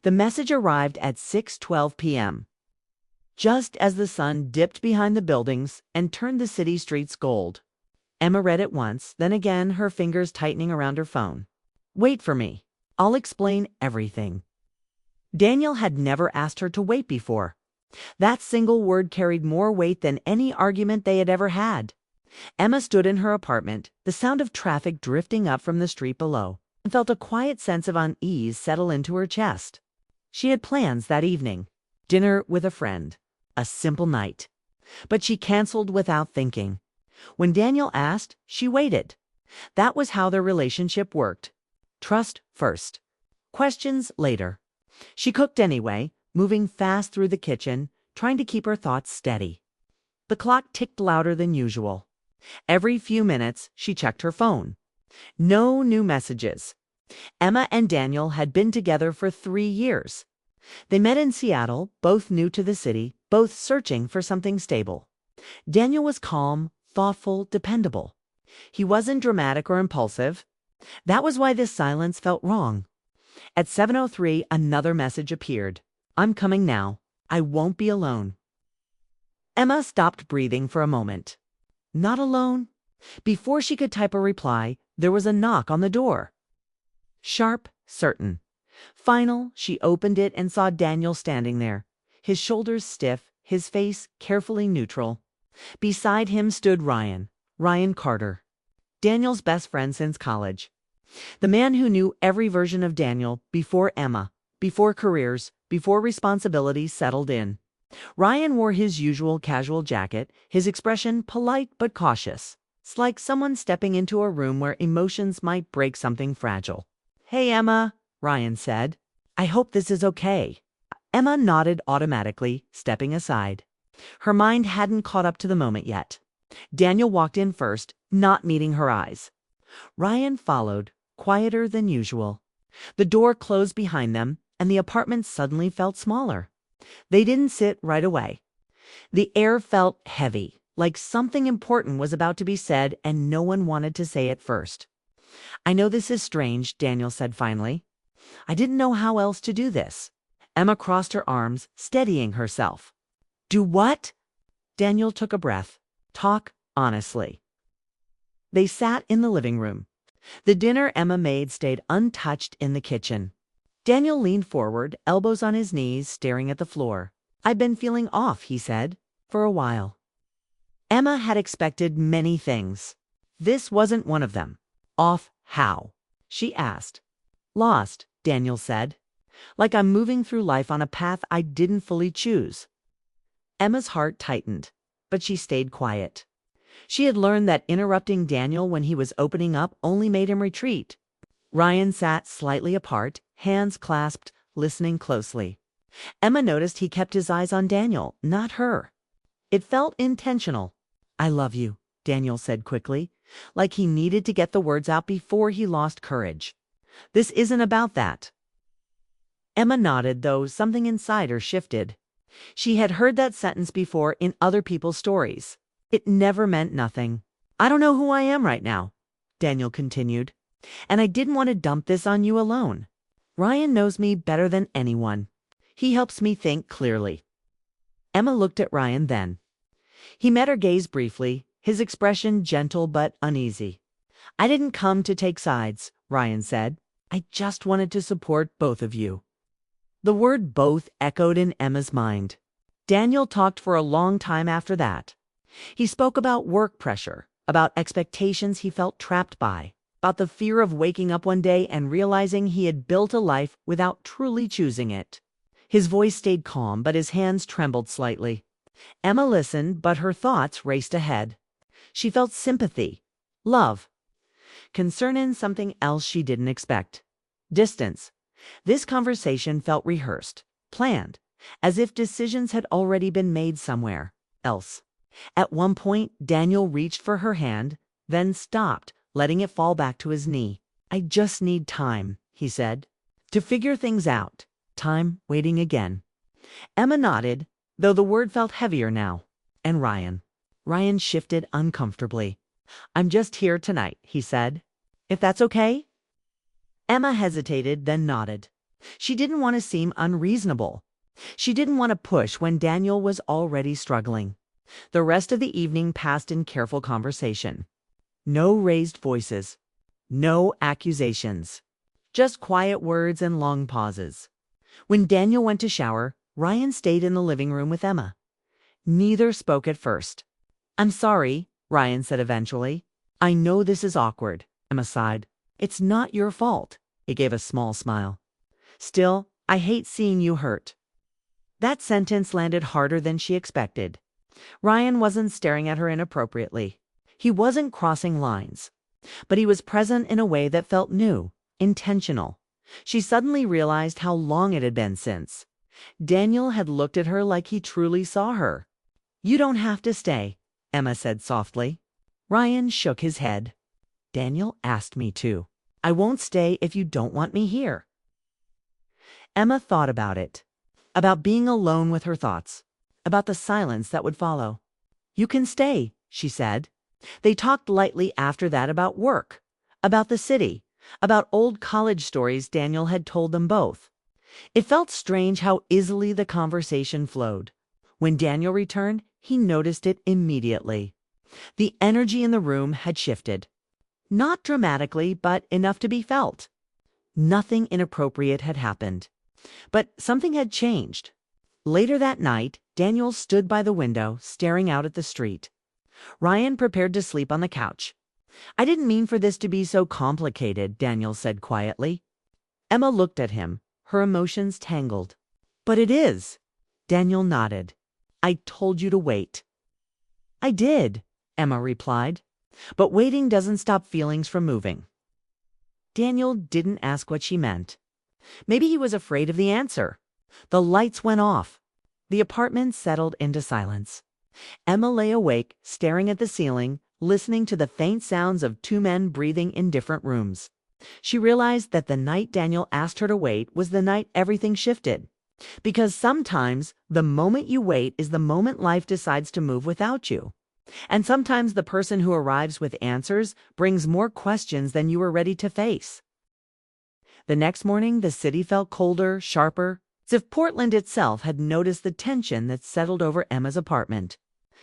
The message arrived at 6:12 p.m., just as the sun dipped behind the buildings and turned the city streets gold. Emma read it once, then again, her fingers tightening around her phone. "Wait for me. I'll explain everything." Daniel had never asked her to wait before. That single word carried more weight than any argument they had ever had. Emma stood in her apartment, the sound of traffic drifting up from the street below, and felt a quiet sense of unease settle into her chest. She had plans that evening. Dinner with a friend. A simple night. But she canceled without thinking. When Daniel asked, she waited. That was how their relationship worked. Trust first. Questions later. She cooked anyway, moving fast through the kitchen, trying to keep her thoughts steady. The clock ticked louder than usual. Every few minutes, she checked her phone. No new messages. Emma and Daniel had been together for 3 years. They met in Seattle, both new to the city, both searching for something stable. Daniel was calm, thoughtful, dependable. He wasn't dramatic or impulsive. That was why this silence felt wrong. At 7:03, another message appeared. "I'm coming now. I won't be alone." Emma stopped breathing for a moment. Not alone? Before she could type a reply, there was a knock on the door. Sharp, certain. Final, she opened it and saw Daniel standing there, his shoulders stiff, his face carefully neutral. Beside him stood Ryan Carter, Daniel's best friend since college. The man who knew every version of Daniel before Emma, before careers, before responsibilities settled in. Ryan wore his usual casual jacket, his expression polite but cautious. It's like someone stepping into a room where emotions might break something fragile. "Hey, Emma," Ryan said. "I hope this is okay." Emma nodded automatically, stepping aside. Her mind hadn't caught up to the moment yet. Daniel walked in first, not meeting her eyes. Ryan followed, quieter than usual. The door closed behind them, and the apartment suddenly felt smaller. They didn't sit right away. The air felt heavy, like something important was about to be said and no one wanted to say it first. "I know this is strange," Daniel said finally. "I didn't know how else to do this." Emma crossed her arms, steadying herself. "Do what?" Daniel took a breath. "Talk honestly." They sat in the living room. The dinner Emma made stayed untouched in the kitchen. Daniel leaned forward, elbows on his knees, staring at the floor. "I've been feeling off," he said, "for a while." Emma had expected many things. This wasn't one of them. "Off how?" she asked. "Lost," Daniel said. "Like I'm moving through life on a path I didn't fully choose." Emma's heart tightened, but she stayed quiet. She had learned that interrupting Daniel when he was opening up only made him retreat. Ryan sat slightly apart, hands clasped, listening closely. Emma noticed he kept his eyes on Daniel, not her. It felt intentional. "I love you," Daniel said quickly, like he needed to get the words out before he lost courage. "This isn't about that." Emma nodded, though something inside her shifted. She had heard that sentence before in other people's stories. It never meant nothing. "I don't know who I am right now," Daniel continued, "and I didn't want to dump this on you alone. Ryan knows me better than anyone. He helps me think clearly." Emma looked at Ryan then. He met her gaze briefly, his expression gentle but uneasy. "I didn't come to take sides," Ryan said. "I just wanted to support both of you." The word "both" echoed in Emma's mind. Daniel talked for a long time after that. He spoke about work pressure, about expectations he felt trapped by, about the fear of waking up one day and realizing he had built a life without truly choosing it. His voice stayed calm, but his hands trembled slightly. Emma listened, but her thoughts raced ahead. She felt sympathy, love, concern in something else she didn't expect. Distance. This conversation felt rehearsed, planned, as if decisions had already been made somewhere else. At one point, Daniel reached for her hand, then stopped, letting it fall back to his knee. "I just need time," he said, "to figure things out." Time waiting again. Emma nodded, though the word felt heavier now. "And Ryan?" Ryan shifted uncomfortably. "I'm just here tonight," he said. "If that's okay?" Emma hesitated, then nodded. She didn't want to seem unreasonable. She didn't want to push when Daniel was already struggling. The rest of the evening passed in careful conversation. No raised voices. No accusations. Just quiet words and long pauses. When Daniel went to shower, Ryan stayed in the living room with Emma. Neither spoke at first. "I'm sorry," Ryan said eventually. "I know this is awkward," Emma sighed. "It's not your fault." He gave a small smile. "Still, I hate seeing you hurt." That sentence landed harder than she expected. Ryan wasn't staring at her inappropriately. He wasn't crossing lines. But he was present in a way that felt new, intentional. She suddenly realized how long it had been since. Daniel had looked at her like he truly saw her. "You don't have to stay," Emma said softly. Ryan shook his head. "Daniel asked me to. I won't stay if you don't want me here." Emma thought about it. About being alone with her thoughts. About the silence that would follow. "You can stay," she said. They talked lightly after that about work, about the city, about old college stories Daniel had told them both. It felt strange how easily the conversation flowed. When Daniel returned, he noticed it immediately. The energy in the room had shifted. Not dramatically, but enough to be felt. Nothing inappropriate had happened. But something had changed. Later that night, Daniel stood by the window, staring out at the street. Ryan prepared to sleep on the couch. "I didn't mean for this to be so complicated," Daniel said quietly. Emma looked at him, her emotions tangled. "But it is." Daniel nodded. "I told you to wait." "I did," Emma replied. "But waiting doesn't stop feelings from moving." Daniel didn't ask what she meant. Maybe he was afraid of the answer. The lights went off. The apartment settled into silence. Emma lay awake, staring at the ceiling, listening to the faint sounds of two men breathing in different rooms. She realized that the night Daniel asked her to wait was the night everything shifted. Because sometimes the moment you wait is the moment life decides to move without you. And sometimes the person who arrives with answers brings more questions than you were ready to face. The next morning, the city felt colder, sharper, as if Portland itself had noticed the tension that settled over Emma's apartment.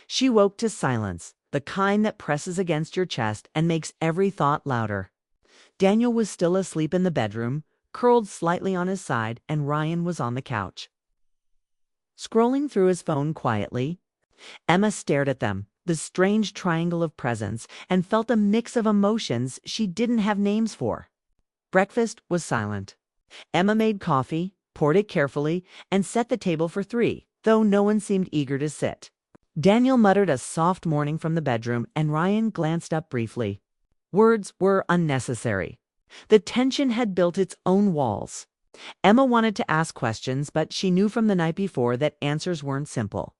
She woke to silence, the kind that presses against your chest and makes every thought louder. Daniel was still asleep in the bedroom, curled slightly on his side, and Ryan was on the couch. Scrolling through his phone quietly, Emma stared at them, the strange triangle of presence, and felt a mix of emotions she didn't have names for. Breakfast was silent. Emma made coffee, poured it carefully, and set the table for 3, though no one seemed eager to sit. Daniel muttered a soft morning from the bedroom, and Ryan glanced up briefly. Words were unnecessary. The tension had built its own walls. Emma wanted to ask questions, but she knew from the night before that answers weren't simple.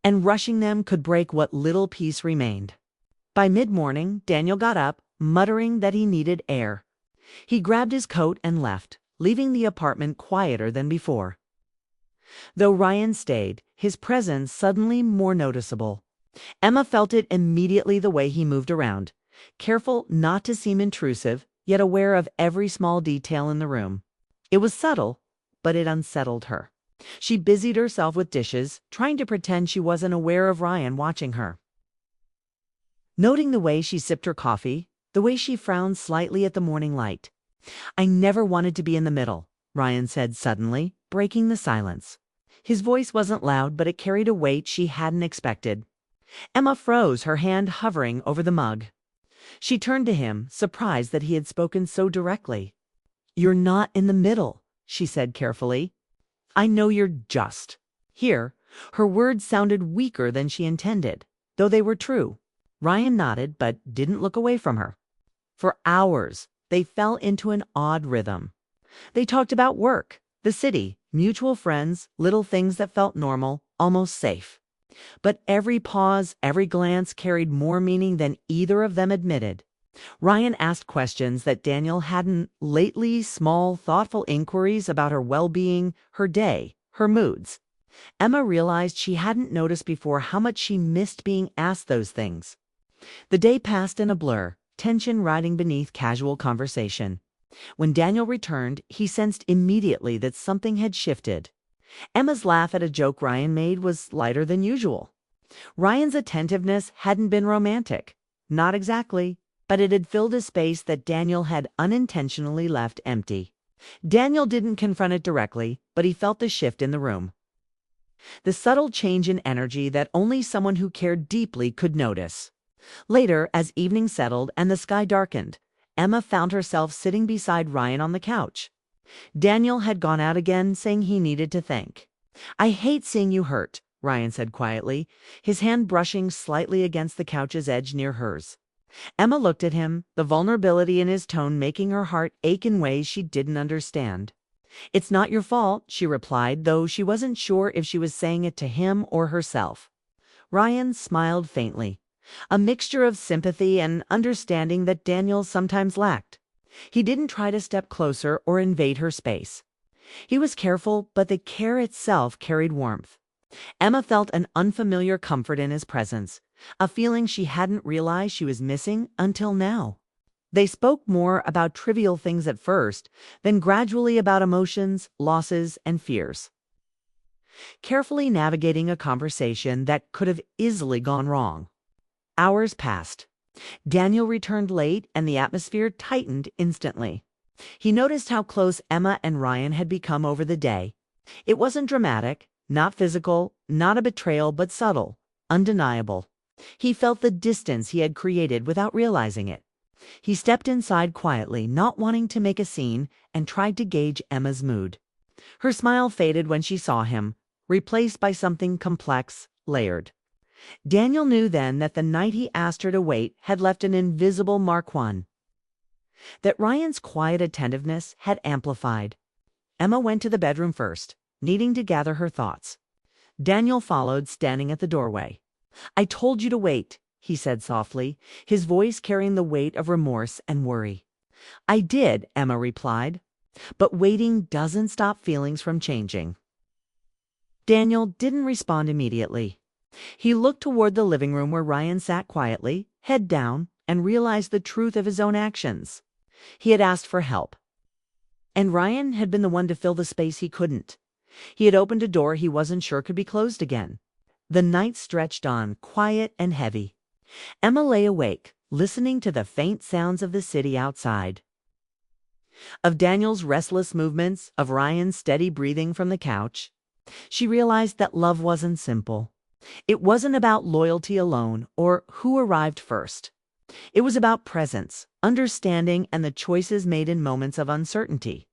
And rushing them could break what little peace remained. By mid-morning, Daniel got up, muttering that he needed air. He grabbed his coat and left, leaving the apartment quieter than before. Though Ryan stayed, his presence suddenly more noticeable. Emma felt it immediately the way he moved around, careful not to seem intrusive, yet aware of every small detail in the room. It was subtle, but it unsettled her. She busied herself with dishes, trying to pretend she wasn't aware of Ryan watching her. Noting the way she sipped her coffee, the way she frowned slightly at the morning light. "I never wanted to be in the middle," Ryan said suddenly, breaking the silence. His voice wasn't loud, but it carried a weight she hadn't expected. Emma froze, her hand hovering over the mug. She turned to him, surprised that he had spoken so directly. "You're not in the middle," she said carefully. "I know you're just." Here, her words sounded weaker than she intended, though they were true. Ryan nodded, but didn't look away from her. For hours, they fell into an odd rhythm. They talked about work, the city, mutual friends, little things that felt normal, almost safe. But every pause, every glance carried more meaning than either of them admitted. Ryan asked questions that Daniel hadn't lately, small, thoughtful inquiries about her well-being, her day, her moods. Emma realized she hadn't noticed before how much she missed being asked those things. The day passed in a blur, tension riding beneath casual conversation. When Daniel returned, he sensed immediately that something had shifted. Emma's laugh at a joke Ryan made was lighter than usual. Ryan's attentiveness hadn't been romantic. Not exactly, but it had filled a space that Daniel had unintentionally left empty. Daniel didn't confront it directly, but he felt the shift in the room. The subtle change in energy that only someone who cared deeply could notice. Later, as evening settled and the sky darkened, Emma found herself sitting beside Ryan on the couch. Daniel had gone out again, saying he needed to think. "I hate seeing you hurt," Ryan said quietly, his hand brushing slightly against the couch's edge near hers. Emma looked at him, the vulnerability in his tone making her heart ache in ways she didn't understand. "It's not your fault," she replied, though she wasn't sure if she was saying it to him or herself. Ryan smiled faintly, a mixture of sympathy and understanding that Daniel sometimes lacked. He didn't try to step closer or invade her space. He was careful, but the care itself carried warmth. Emma felt an unfamiliar comfort in his presence, a feeling she hadn't realized she was missing until now. They spoke more about trivial things at first, then gradually about emotions, losses, and fears. Carefully navigating a conversation that could have easily gone wrong. Hours passed. Daniel returned late, and the atmosphere tightened instantly. He noticed how close Emma and Ryan had become over the day. It wasn't dramatic, not physical, not a betrayal, but subtle, undeniable. He felt the distance he had created without realizing it. He stepped inside quietly, not wanting to make a scene, and tried to gauge Emma's mood. Her smile faded when she saw him, replaced by something complex, layered. Daniel knew then that the night he asked her to wait had left an invisible mark. That Ryan's quiet attentiveness had amplified. Emma went to the bedroom first, needing to gather her thoughts. Daniel followed, standing at the doorway. "I told you to wait," he said softly, his voice carrying the weight of remorse and worry. "I did," Emma replied, "but waiting doesn't stop feelings from changing." Daniel didn't respond immediately. He looked toward the living room where Ryan sat quietly, head down, and realized the truth of his own actions. He had asked for help, and Ryan had been the one to fill the space he couldn't. He had opened a door he wasn't sure could be closed again. The night stretched on, quiet and heavy. Emma lay awake, listening to the faint sounds of the city outside. Of Daniel's restless movements, of Ryan's steady breathing from the couch. She realized that love wasn't simple. It wasn't about loyalty alone or who arrived first. It was about presence, understanding, and the choices made in moments of uncertainty.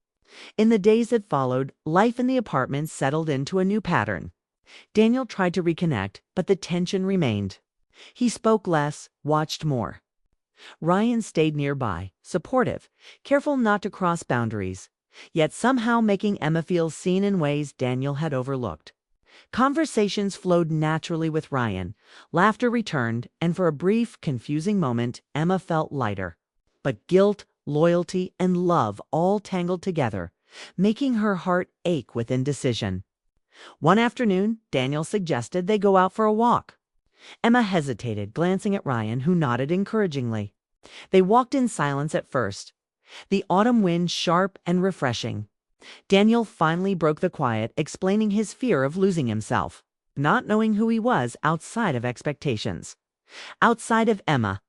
In the days that followed, life in the apartment settled into a new pattern. Daniel tried to reconnect, but the tension remained. He spoke less, watched more. Ryan stayed nearby, supportive, careful not to cross boundaries, yet somehow making Emma feel seen in ways Daniel had overlooked. Conversations flowed naturally with Ryan. Laughter returned, and for a brief, confusing moment, Emma felt lighter. But guilt, loyalty, and love all tangled together, making her heart ache with indecision. One afternoon, Daniel suggested they go out for a walk. Emma hesitated, glancing at Ryan, who nodded encouragingly. They walked in silence at first, the autumn wind sharp and refreshing. Daniel finally broke the quiet, explaining his fear of losing himself, not knowing who he was outside of expectations. Outside of Emma.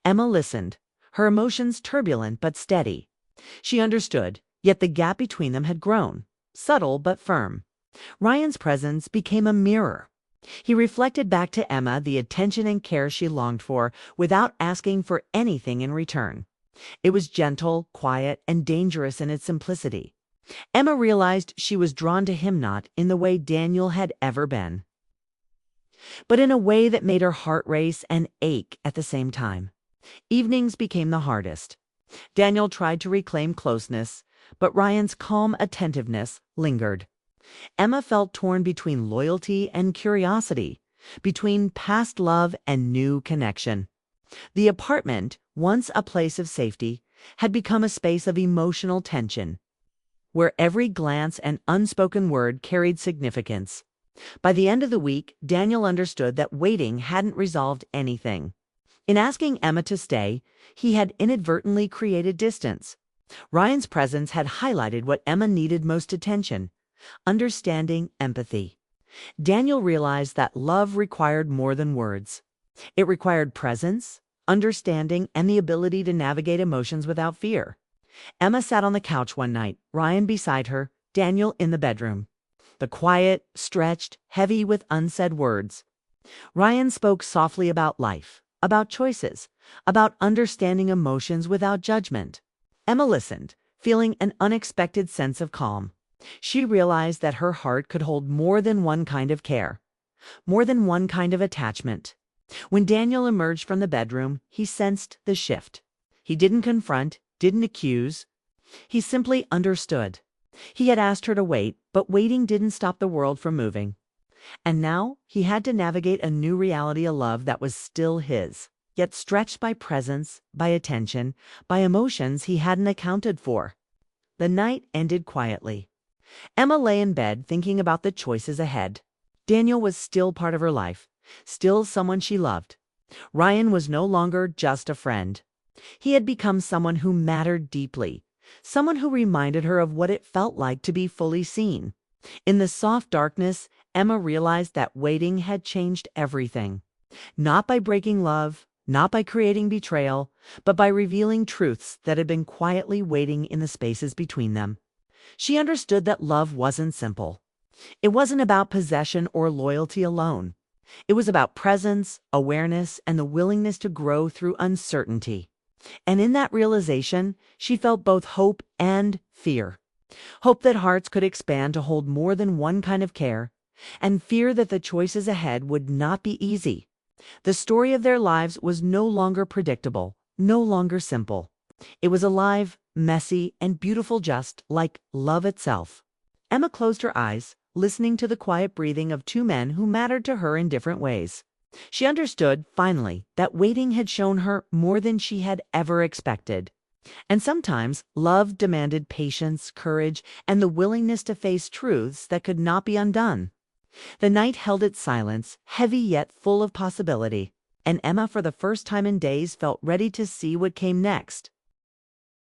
Emma listened, her emotions turbulent but steady. She understood, yet the gap between them had grown, subtle but firm. Ryan's presence became a mirror. He reflected back to Emma the attention and care she longed for without asking for anything in return. It was gentle, quiet, and dangerous in its simplicity. Emma realized she was drawn to him not in the way Daniel had ever been, but in a way that made her heart race and ache at the same time. Evenings became the hardest. Daniel tried to reclaim closeness, but Ryan's calm attentiveness lingered. Emma felt torn between loyalty and curiosity, between past love and new connection. The apartment, once a place of safety, had become a space of emotional tension, where every glance and unspoken word carried significance. By the end of the week, Daniel understood that waiting hadn't resolved anything. In asking Emma to stay, he had inadvertently created distance. Ryan's presence had highlighted what Emma needed most attention: understanding, empathy. Daniel realized that love required more than words. It required presence, understanding, and the ability to navigate emotions without fear. Emma sat on the couch one night, Ryan beside her, Daniel in the bedroom. The quiet, stretched, heavy with unsaid words. Ryan spoke softly about life, about choices, about understanding emotions without judgment. Emma listened, feeling an unexpected sense of calm. She realized that her heart could hold more than one kind of care, more than one kind of attachment. When Daniel emerged from the bedroom, he sensed the shift. He didn't confront, didn't accuse. He simply understood. He had asked her to wait, but waiting didn't stop the world from moving. And now he had to navigate a new reality, a love that was still his, yet stretched by presence, by attention, by emotions he hadn't accounted for. The night ended quietly. Emma lay in bed thinking about the choices ahead. Daniel was still part of her life, still someone she loved. Ryan was no longer just a friend. He had become someone who mattered deeply, someone who reminded her of what it felt like to be fully seen. In the soft darkness, Emma realized that waiting had changed everything. Not by breaking love, not by creating betrayal, but by revealing truths that had been quietly waiting in the spaces between them. She understood that love wasn't simple. It wasn't about possession or loyalty alone. It was about presence, awareness, and the willingness to grow through uncertainty. And in that realization, she felt both hope and fear. Hope that hearts could expand to hold more than one kind of care, and fear that the choices ahead would not be easy. The story of their lives was no longer predictable, no longer simple. It was alive, messy, and beautiful, just like love itself. Emma closed her eyes, listening to the quiet breathing of two men who mattered to her in different ways. She understood, finally, that waiting had shown her more than she had ever expected. And sometimes love demanded patience, courage, and the willingness to face truths that could not be undone. The night held its silence, heavy yet full of possibility, and Emma, for the first time in days, felt ready to see what came next.